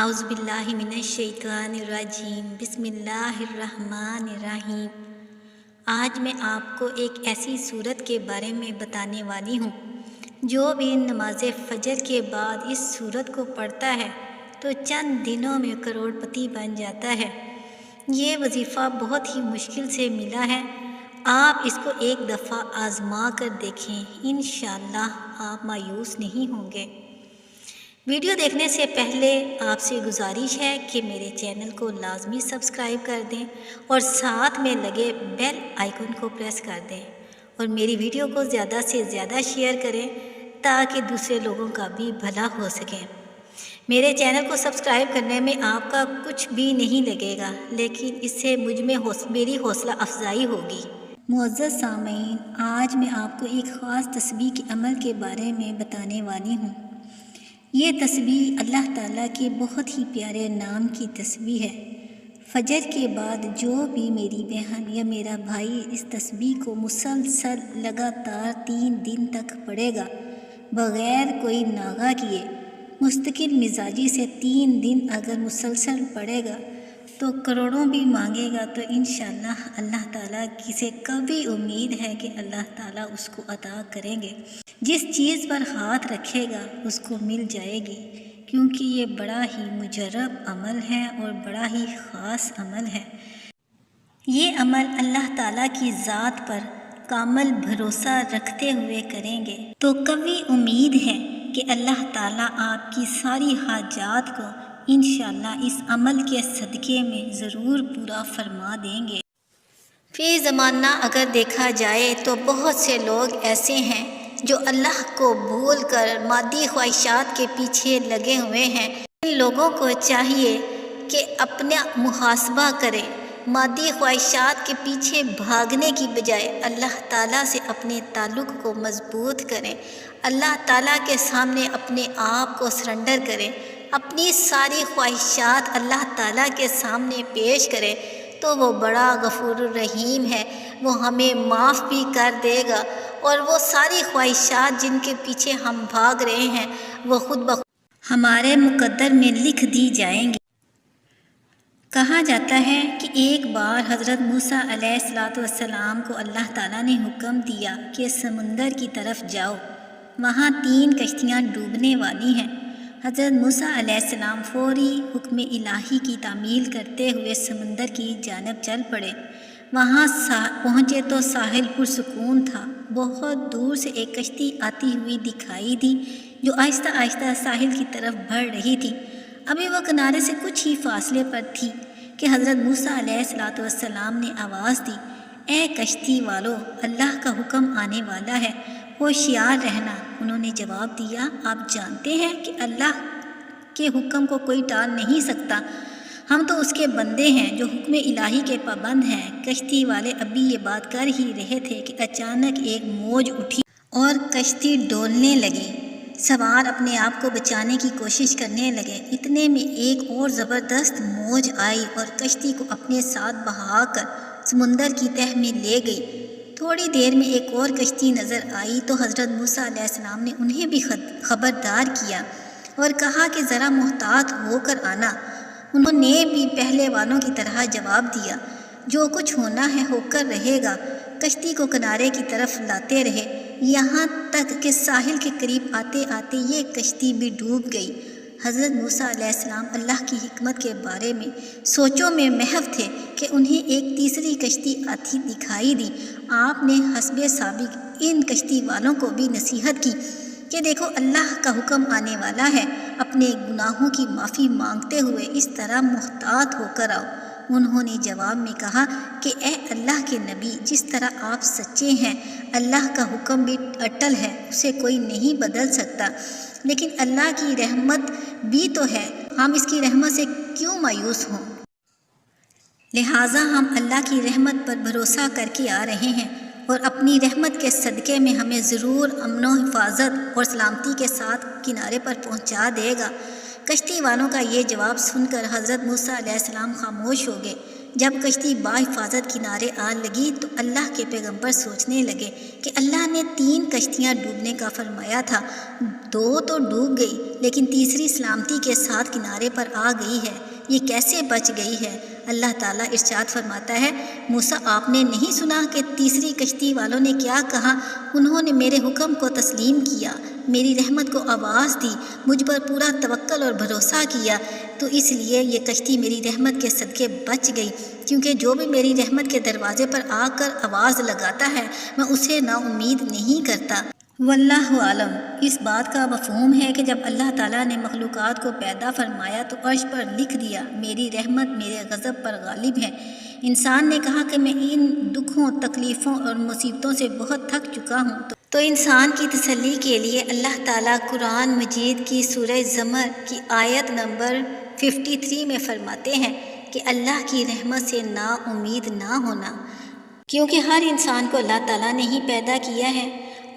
اعوذ باللہ من الشیطان الرجیم بسم اللہ الرحمن الرحیم۔ آج میں آپ کو ایک ایسی سورت کے بارے میں بتانے والی ہوں جو بھی نماز فجر کے بعد اس سورت کو پڑھتا ہے تو چند دنوں میں کروڑ پتی بن جاتا ہے۔ یہ وظیفہ بہت ہی مشکل سے ملا ہے، آپ اس کو ایک دفعہ آزما کر دیکھیں، انشاءاللہ آپ مایوس نہیں ہوں گے۔ ویڈیو دیکھنے سے پہلے آپ سے گزارش ہے کہ میرے چینل کو لازمی سبسکرائب کر دیں اور ساتھ میں لگے بیل آئیکن کو پریس کر دیں اور میری ویڈیو کو زیادہ سے زیادہ شیئر کریں تاکہ دوسرے لوگوں کا بھی بھلا ہو سکے۔ میرے چینل کو سبسکرائب کرنے میں آپ کا کچھ بھی نہیں لگے گا، لیکن اس سے میری حوصلہ افزائی ہوگی۔ معزز سامعین، آج میں آپ کو ایک خاص تسبیح کے عمل کے بارے میں بتانے والی ہوں۔ یہ تسبیح اللہ تعالیٰ کے بہت ہی پیارے نام کی تسبیح ہے۔ فجر کے بعد جو بھی میری بہن یا میرا بھائی اس تسبیح کو مسلسل لگاتار 3 دن تک پڑھے گا، بغیر کوئی ناغہ کیے، مستقل مزاجی سے 3 دن اگر مسلسل پڑھے گا تو کروڑوں بھی مانگے گا تو انشاءاللہ اللہ تعالیٰ کسے کبھی امید ہے کہ اللہ تعالیٰ اس کو عطا کریں گے۔ جس چیز پر ہاتھ رکھے گا اس کو مل جائے گی، کیونکہ یہ بڑا ہی مجرب عمل ہے اور بڑا ہی خاص عمل ہے۔ یہ عمل اللہ تعالیٰ کی ذات پر کامل بھروسہ رکھتے ہوئے کریں گے تو قوی امید ہے کہ اللہ تعالیٰ آپ کی ساری حاجات کو انشاءاللہ اس عمل کے صدقے میں ضرور پورا فرما دیں گے۔ فی زمانہ اگر دیکھا جائے تو بہت سے لوگ ایسے ہیں جو اللہ کو بھول کر مادی خواہشات کے پیچھے لگے ہوئے ہیں۔ ان لوگوں کو چاہیے کہ اپنا محاسبہ کریں، مادی خواہشات کے پیچھے بھاگنے کی بجائے اللہ تعالیٰ سے اپنے تعلق کو مضبوط کریں، اللہ تعالیٰ کے سامنے اپنے آپ کو سرنڈر کریں، اپنی ساری خواہشات اللہ تعالیٰ کے سامنے پیش کریں تو وہ بڑا غفور الرحیم ہے، وہ ہمیں معاف بھی کر دے گا اور وہ ساری خواہشات جن کے پیچھے ہم بھاگ رہے ہیں وہ خود بخود ہمارے مقدر میں لکھ دی جائیں گی۔ کہا جاتا ہے کہ ایک بار حضرت موسیٰ علیہ السلام کو اللہ تعالیٰ نے حکم دیا کہ سمندر کی طرف جاؤ، وہاں 3 کشتیاں ڈوبنے والی ہیں۔ حضرت موسیٰ علیہ السلام فوری حکم الہی کی تعمیل کرتے ہوئے سمندر کی جانب چل پڑے۔ وہاں پہنچے تو ساحل پرسکون تھا۔ بہت دور سے ایک کشتی آتی ہوئی دکھائی دی جو آہستہ آہستہ ساحل کی طرف بڑھ رہی تھی۔ ابھی وہ کنارے سے کچھ ہی فاصلے پر تھی کہ حضرت موسیٰ علیہ السلام نے آواز دی، اے کشتی والو، اللہ کا حکم آنے والا ہے، ہوشیار رہنا۔ انہوں نے جواب دیا، آپ جانتے ہیں کہ اللہ کے حکم کو کوئی ٹال نہیں سکتا، ہم تو اس کے بندے ہیں جو حکم الہی کے پابند ہیں۔ کشتی والے ابھی یہ بات کر ہی رہے تھے کہ اچانک ایک موج اٹھی اور کشتی ڈولنے لگی۔ سوار اپنے آپ کو بچانے کی کوشش کرنے لگے، اتنے میں ایک اور زبردست موج آئی اور کشتی کو اپنے ساتھ بہا کر سمندر کی تہہ میں لے گئی۔ تھوڑی دیر میں ایک اور کشتی نظر آئی تو حضرت موسیٰ علیہ السلام نے انہیں بھی خبردار کیا اور کہا کہ ذرا محتاط ہو کر آنا۔ انہوں نے بھی پہلے والوں کی طرح جواب دیا، جو کچھ ہونا ہے ہو کر رہے گا۔ کشتی کو کنارے کی طرف لاتے رہے، یہاں تک کہ ساحل کے قریب آتے آتے یہ کشتی بھی ڈوب گئی۔ حضرت موسیٰ علیہ السلام اللہ کی حکمت کے بارے میں سوچوں میں محو تھے کہ انہیں ایک تیسری کشتی آتی دکھائی دی۔ آپ نے حسب سابق ان کشتی والوں کو بھی نصیحت کی کہ دیکھو اللہ کا حکم آنے والا ہے، اپنے گناہوں کی معافی مانگتے ہوئے اس طرح محتاط ہو کر آؤ۔ انہوں نے جواب میں کہا کہ اے اللہ کے نبی، جس طرح آپ سچے ہیں، اللہ کا حکم بھی اٹل ہے، اسے کوئی نہیں بدل سکتا، لیکن اللہ کی رحمت بھی تو ہے، ہم اس کی رحمت سے کیوں مایوس ہوں؟ لہٰذا ہم اللہ کی رحمت پر بھروسہ کر کے آ رہے ہیں اور اپنی رحمت کے صدقے میں ہمیں ضرور امن و حفاظت اور سلامتی کے ساتھ کنارے پر پہنچا دے گا۔ کشتی والوں کا یہ جواب سن کر حضرت موسیٰ علیہ السلام خاموش ہو گئے۔ جب کشتی باحفاظت کنارے آن لگی تو اللہ کے پیغمبر سوچنے لگے کہ اللہ نے 3 کشتیاں ڈوبنے کا فرمایا تھا، 2 تو ڈوب گئی لیکن تیسری سلامتی کے ساتھ کنارے پر آ گئی ہے، یہ کیسے بچ گئی ہے؟ اللہ تعالیٰ ارشاد فرماتا ہے، موسیٰ آپ نے نہیں سنا کہ تیسری کشتی والوں نے کیا کہا؟ انہوں نے میرے حکم کو تسلیم کیا، میری رحمت کو آواز دی، مجھ پر پورا توکل اور بھروسہ کیا، تو اس لیے یہ کشتی میری رحمت کے صدقے بچ گئی، کیونکہ جو بھی میری رحمت کے دروازے پر آ کر آواز لگاتا ہے میں اسے نا امید نہیں کرتا۔ واللہ عالم۔ اس بات کا مفہوم ہے کہ جب اللہ تعالیٰ نے مخلوقات کو پیدا فرمایا تو عرش پر لکھ دیا، میری رحمت میرے غضب پر غالب ہے۔ انسان نے کہا کہ میں ان دکھوں، تکلیفوں اور مصیبتوں سے بہت تھک چکا ہوں، تو انسان کی تسلی کے لیے اللہ تعالیٰ قرآن مجید کی سورہ زمر کی آیت نمبر 53 میں فرماتے ہیں کہ اللہ کی رحمت سے نا امید نہ ہونا، کیونکہ ہر انسان کو اللہ تعالیٰ نے ہی پیدا کیا ہے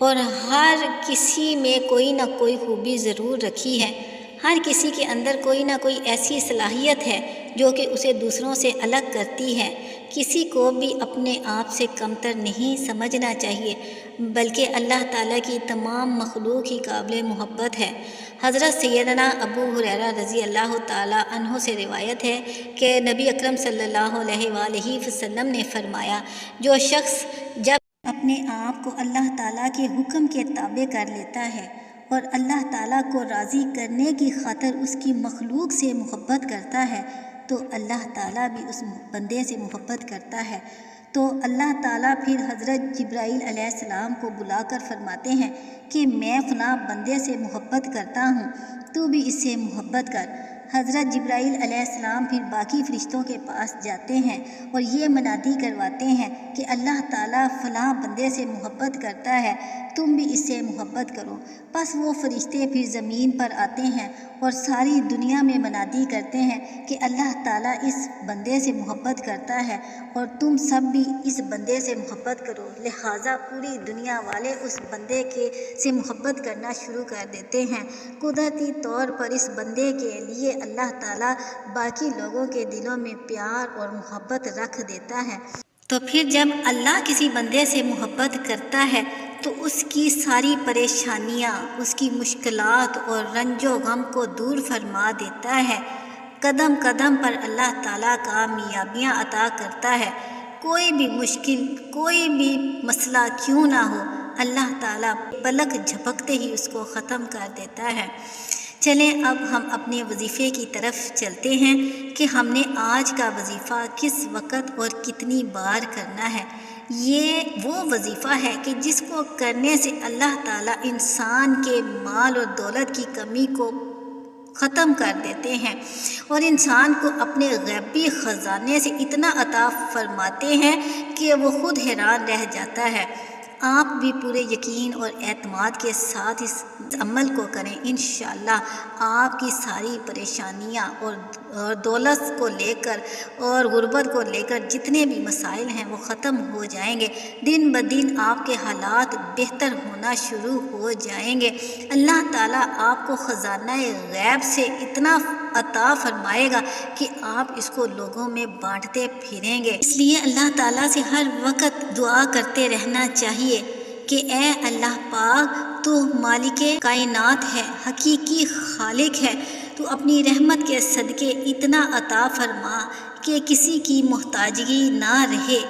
اور ہر کسی میں کوئی نہ کوئی خوبی ضرور رکھی ہے۔ ہر کسی کے اندر کوئی نہ کوئی ایسی صلاحیت ہے جو کہ اسے دوسروں سے الگ کرتی ہے۔ کسی کو بھی اپنے آپ سے کمتر نہیں سمجھنا چاہیے، بلکہ اللہ تعالیٰ کی تمام مخلوق ہی قابل محبت ہے۔ حضرت سیدنا ابو ہریرہ رضی اللہ تعالیٰ عنہ سے روایت ہے کہ نبی اکرم صلی اللہ علیہ وآلہ وسلم نے فرمایا، جو شخص جب اپنے آپ کو اللہ تعالیٰ کے حکم کے تابع کر لیتا ہے اور اللہ تعالیٰ کو راضی کرنے کی خاطر اس کی مخلوق سے محبت کرتا ہے تو اللہ تعالیٰ بھی اس بندے سے محبت کرتا ہے۔ تو اللہ تعالیٰ پھر حضرت جبرائیل علیہ السلام کو بلا کر فرماتے ہیں کہ میں فلاں بندے سے محبت کرتا ہوں، تو بھی اس سے محبت کر۔ حضرت جبرائیل علیہ السلام پھر باقی فرشتوں کے پاس جاتے ہیں اور یہ منادی کرواتے ہیں کہ اللہ تعالیٰ فلاں بندے سے محبت کرتا ہے، تم بھی اس سے محبت کرو۔ پس وہ فرشتے پھر زمین پر آتے ہیں اور ساری دنیا میں منادی کرتے ہیں کہ اللہ تعالیٰ اس بندے سے محبت کرتا ہے اور تم سب بھی اس بندے سے محبت کرو۔ لہٰذا پوری دنیا والے اس بندے سے محبت کرنا شروع کر دیتے ہیں۔ قدرتی طور پر اس بندے کے لیے اللہ تعالیٰ باقی لوگوں کے دلوں میں پیار اور محبت رکھ دیتا ہے۔ تو پھر جب اللہ کسی بندے سے محبت کرتا ہے تو اس کی ساری پریشانیاں، اس کی مشکلات اور رنج و غم کو دور فرما دیتا ہے۔ قدم قدم پر اللہ تعالیٰ کامیابیاں عطا کرتا ہے۔ کوئی بھی مشکل، کوئی بھی مسئلہ کیوں نہ ہو، اللہ تعالیٰ پلک جھپکتے ہی اس کو ختم کر دیتا ہے۔ چلیں اب ہم اپنے وظیفے کی طرف چلتے ہیں کہ ہم نے آج کا وظیفہ کس وقت اور کتنی بار کرنا ہے۔ یہ وہ وظیفہ ہے کہ جس کو کرنے سے اللہ تعالیٰ انسان کے مال اور دولت کی کمی کو ختم کر دیتے ہیں اور انسان کو اپنے غیبی خزانے سے اتنا عطا فرماتے ہیں کہ وہ خود حیران رہ جاتا ہے۔ آپ بھی پورے یقین اور اعتماد کے ساتھ اس عمل کو کریں، انشاءاللہ آپ کی ساری پریشانیاں اور دولت کو لے کر اور غربت کو لے کر جتنے بھی مسائل ہیں وہ ختم ہو جائیں گے۔ دن بدن آپ کے حالات بہتر ہونا شروع ہو جائیں گے۔ اللہ تعالیٰ آپ کو خزانہ غیب سے اتنا عطا فرمائے گا کہ آپ اس کو لوگوں میں بانٹتے پھریں گے۔ اس لیے اللہ تعالیٰ سے ہر وقت دعا کرتے رہنا چاہیے کہ اے اللہ پاک، تو مالک کائنات ہے، حقیقی خالق ہے، تو اپنی رحمت کے صدقے اتنا عطا فرما کہ کسی کی محتاجگی نہ رہے۔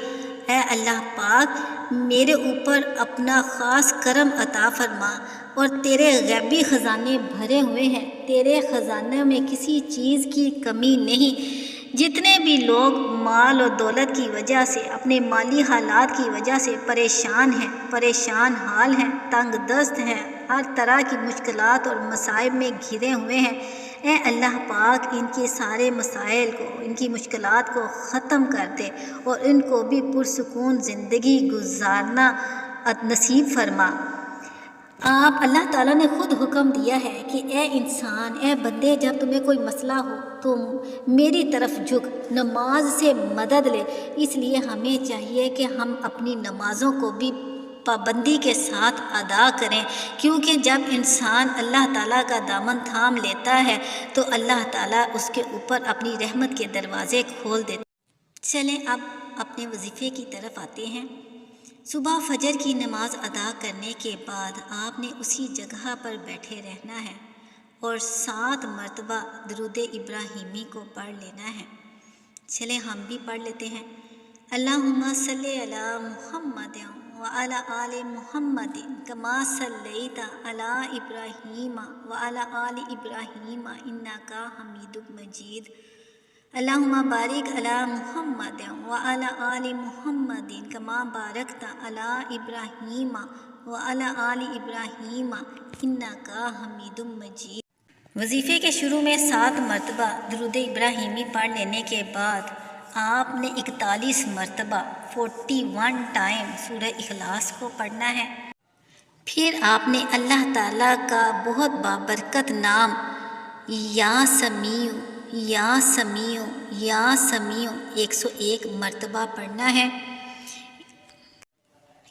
اے اللہ پاک، میرے اوپر اپنا خاص کرم عطا فرما، اور تیرے غیبی خزانے بھرے ہوئے ہیں، تیرے خزانے میں کسی چیز کی کمی نہیں۔ جتنے بھی لوگ مال و دولت کی وجہ سے، اپنے مالی حالات کی وجہ سے پریشان ہیں، پریشان حال ہیں، تنگ دست ہیں، ہر طرح کی مشکلات اور مصائب میں گھرے ہوئے ہیں، اے اللہ پاک ان کے سارے مسائل کو، ان کی مشکلات کو ختم کر دے اور ان کو بھی پرسکون زندگی گزارنا نصیب فرما۔ آپ اللہ تعالیٰ نے خود حکم دیا ہے کہ اے انسان، اے بندے، جب تمہیں کوئی مسئلہ ہو تو میری طرف جھک، نماز سے مدد لے۔ اس لیے ہمیں چاہیے کہ ہم اپنی نمازوں کو بھی پابندی کے ساتھ ادا کریں، کیونکہ جب انسان اللہ تعالیٰ کا دامن تھام لیتا ہے تو اللہ تعالیٰ اس کے اوپر اپنی رحمت کے دروازے کھول دیتا ہے۔ چلیں اب اپنے وظیفے کی طرف آتے ہیں۔ صبح فجر کی نماز ادا کرنے کے بعد آپ نے اسی جگہ پر بیٹھے رہنا ہے اور 7 مرتبہ درود ابراہیمی کو پڑھ لینا ہے۔ چلیں ہم بھی پڑھ لیتے ہیں۔ اللہم صلی علی محمد وعلی آل محمد کما صلیت علی ابراہیم وعلی آل ابراہیم انک حمید مجید۔ اللہم بارک علی محمد وعلی آل محمد کما بارکت علی ابراہیم وعلی آل ابراہیم انک حمید مجید۔ وظیفے کے شروع میں 7 مرتبہ درود ابراہیمی پڑھ لینے کے بعد آپ نے 41 مرتبہ 41 ٹائم سورہ اخلاص کو پڑھنا ہے۔ پھر آپ نے اللہ تعالیٰ کا بہت بابرکت نام یا سمیع یا سمیع یا سمیع 101 مرتبہ پڑھنا ہے۔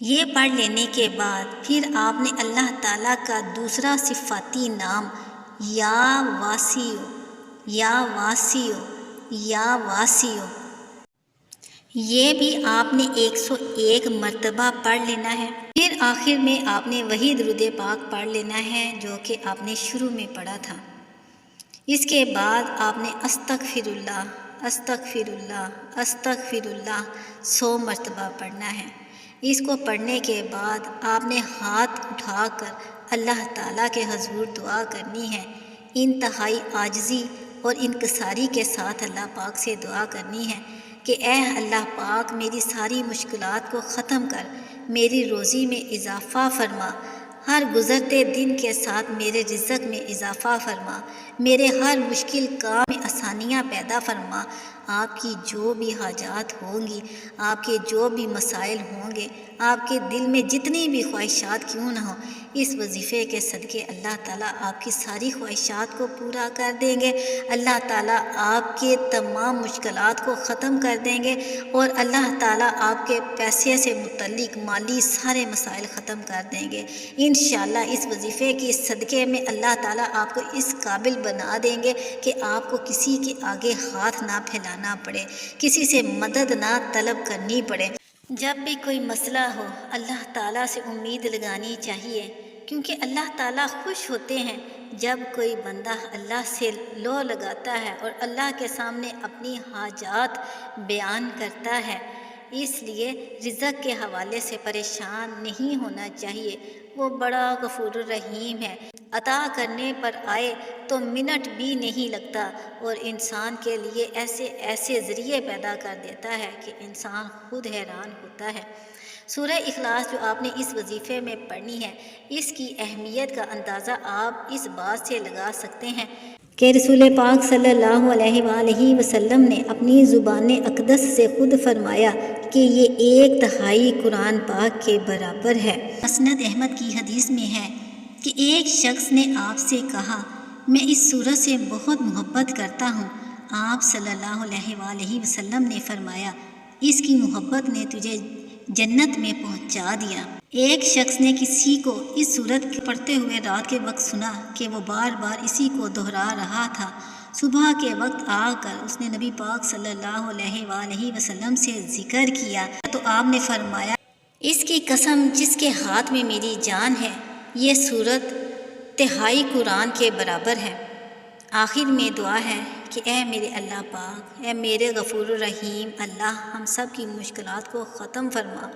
یہ پڑھ لینے کے بعد پھر آپ نے اللہ تعالیٰ کا دوسرا صفاتی نام یا واسع یا واسع یا واسع، یہ بھی آپ نے 101 مرتبہ پڑھ لینا ہے۔ پھر آخر میں آپ نے وہی درود پاک پڑھ لینا ہے جو کہ آپ نے شروع میں پڑھا تھا۔ اس کے بعد آپ نے استغفر اللہ استغفر اللہ استغفر اللہ 100 مرتبہ پڑھنا ہے۔ اس کو پڑھنے کے بعد آپ نے ہاتھ اٹھا کر اللہ تعالیٰ کے حضور دعا کرنی ہے۔ انتہائی عاجزی اور انکساری کے ساتھ اللہ پاک سے دعا کرنی ہے کہ اے اللہ پاک میری ساری مشکلات کو ختم کر، میری روزی میں اضافہ فرما، ہر گزرتے دن کے ساتھ میرے رزق میں اضافہ فرما، میرے ہر مشکل کام میں آسانیاں پیدا فرما۔ آپ کی جو بھی حاجات ہوں گی، آپ کے جو بھی مسائل ہوں گے، آپ کے دل میں جتنی بھی خواہشات کیوں نہ ہوں، اس وظیفے کے صدقے اللہ تعالیٰ آپ کی ساری خواہشات کو پورا کر دیں گے۔ اللہ تعالیٰ آپ کے تمام مشکلات کو ختم کر دیں گے اور اللہ تعالیٰ آپ کے پیسے سے متعلق مالی سارے مسائل ختم کر دیں گے۔ انشاءاللہ اس وظیفے کی صدقے میں اللہ تعالیٰ آپ کو اس قابل بنا دیں گے کہ آپ کو کسی کے آگے ہاتھ نہ پھیلانا پڑے، کسی سے مدد نہ طلب کرنی پڑے۔ جب بھی کوئی مسئلہ ہو اللہ تعالیٰ سے امید لگانی چاہیے، کیونکہ اللہ تعالیٰ خوش ہوتے ہیں جب کوئی بندہ اللہ سے لو لگاتا ہے اور اللہ کے سامنے اپنی حاجات بیان کرتا ہے۔ اس لیے رزق کے حوالے سے پریشان نہیں ہونا چاہیے، وہ بڑا غفور الرحیم ہے، عطا کرنے پر آئے تو منٹ بھی نہیں لگتا اور انسان کے لیے ایسے ذریعے پیدا کر دیتا ہے کہ انسان خود حیران ہوتا ہے۔ سورہ اخلاص جو آپ نے اس وظیفے میں پڑھنی ہے، اس کی اہمیت کا اندازہ آپ اس بات سے لگا سکتے ہیں کہ رسول پاک صلی اللہ علیہ وآلہ وسلم نے اپنی زبان اقدس سے خود فرمایا کہ یہ 1/3 قرآن پاک کے برابر ہے۔ مسند احمد کی حدیث میں ہے کہ ایک شخص نے آپ سے کہا میں اس سورت سے بہت محبت کرتا ہوں۔ آپ صلی اللہ علیہ وآلہ وسلم نے فرمایا اس کی محبت نے تجھے جنت میں پہنچا دیا۔ ایک شخص نے کسی کو اس سورت پڑھتے ہوئے رات کے وقت سنا کہ وہ بار بار اسی کو دہرا رہا تھا۔ صبح کے وقت آ کر اس نے نبی پاک صلی اللہ علیہ وآلہ وسلم سے ذکر کیا تو آپ نے فرمایا اس کی قسم جس کے ہاتھ میں میری جان ہے، یہ سورت 1/3 قرآن کے برابر ہے۔ آخر میں دعا ہے کہ اے میرے اللہ پاک، اے میرے غفور الرحیم اللہ، ہم سب کی مشکلات کو ختم فرما،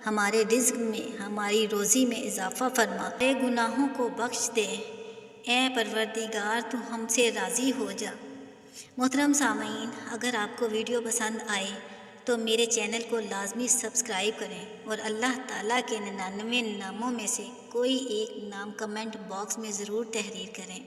ہمارے رزق میں، ہماری روزی میں اضافہ فرما، اے گناہوں کو بخش دے، اے پروردگار تو ہم سے راضی ہو جا۔ محترم سامعین، اگر آپ کو ویڈیو پسند آئے تو میرے چینل کو لازمی سبسکرائب کریں اور اللہ تعالیٰ کے 99 ناموں میں سے کوئی ایک نام کمنٹ باکس میں ضرور تحریر کریں۔